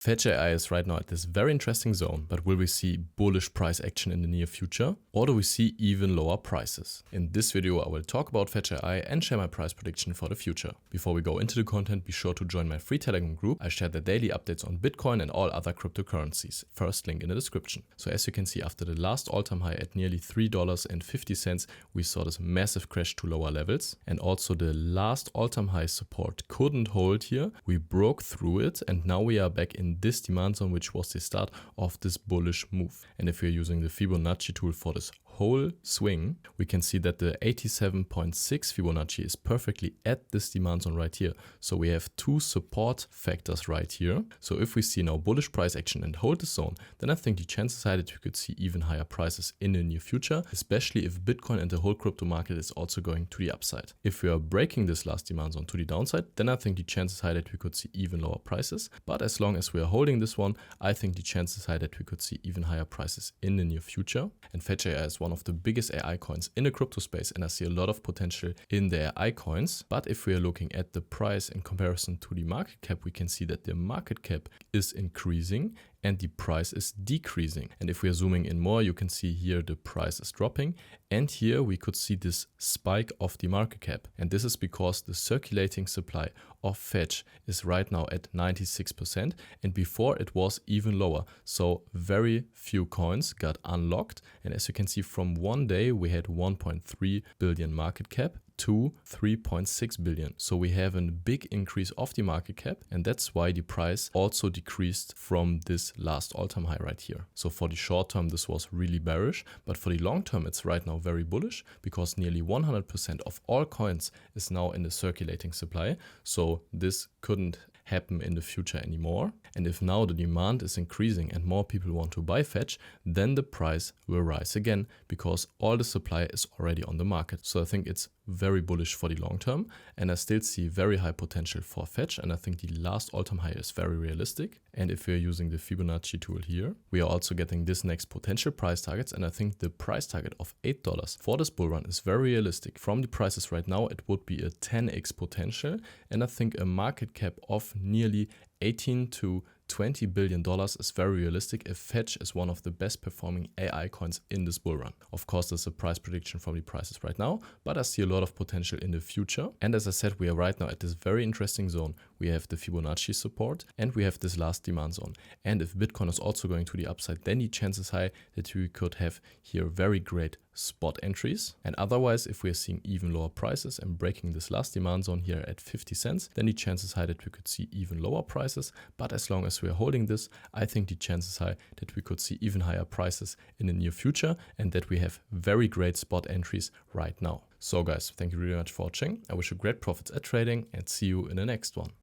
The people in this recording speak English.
Fetch.Ai is right now at this very interesting zone, but will we see bullish price action in the near future? Or do we see even lower prices? In this video, I will talk about Fetch.Ai and share my price prediction for the future. Before we go into the content, be sure to join my free Telegram group. I share the daily updates on Bitcoin and all other cryptocurrencies. First link in the description. So as you can see, after the last all-time high at nearly $3.50, we saw this massive crash to lower levels. And also the last all-time high support couldn't hold here. We broke through it and now we are back in this demand zone, which was the start of this bullish move. And if you're using the Fibonacci tool for this whole swing, we can see that the 87.6 Fibonacci is perfectly at this demand zone right here. So we have two support factors right here. So if we see now bullish price action and hold the zone, then I think the chances are that we could see even higher prices in the near future, especially if Bitcoin and the whole crypto market is also going to the upside. If we are breaking this last demand zone to the downside, then I think the chances are that we could see even lower prices. But as long as we are holding this one, I think the chances are that we could see even higher prices in the near future. And Fetch.Ai is one of the biggest AI coins in the crypto space, and I see a lot of potential in the AI coins. But if we are looking at the price in comparison to the market cap, we can see that the market cap is increasing and the price is decreasing. And if we are zooming in more, you can see here the price is dropping, and here we could see this spike of the market cap. And this is because the circulating supply of Fetch is right now at 96%, and before it was even lower. So very few coins got unlocked, and as you can see, from one day we had 1.3 billion market cap to 3.6 billion. So we have a big increase of the market cap, and that's why the price also decreased from this last all-time high right here. So for the short term, this was really bearish, but for the long term, it's right now very bullish because nearly 100% of all coins is now in the circulating supply. So this couldn't happen in the future anymore. And if now the demand is increasing and more people want to buy Fetch, then the price will rise again because all the supply is already on the market. So I think it's very bullish for the long term, and I still see very high potential for Fetch, and I think the last all-time high is very realistic. And if we're using the Fibonacci tool here, we are also getting this next potential price targets, and I think the price target of $8 for this bull run is very realistic. From the prices right now, it would be a 10x potential, and I think a market cap of nearly 18 to $20 billion is very realistic if Fetch is one of the best performing AI coins in this bull run. Of course, there's a price prediction from the prices right now, but I see a lot of potential in the future. And as I said, we are right now at this very interesting zone. We have the Fibonacci support and we have this last demand zone. And if Bitcoin is also going to the upside, then the chances high that we could have here very great spot entries. And otherwise, if we are seeing even lower prices and breaking this last demand zone here at 50 cents, then the chances high that we could see even lower prices. But as long as we are holding this, I think the chances high that we could see even higher prices in the near future and that we have very great spot entries right now. So guys, thank you very much for watching. I wish you great profits at trading and see you in the next one.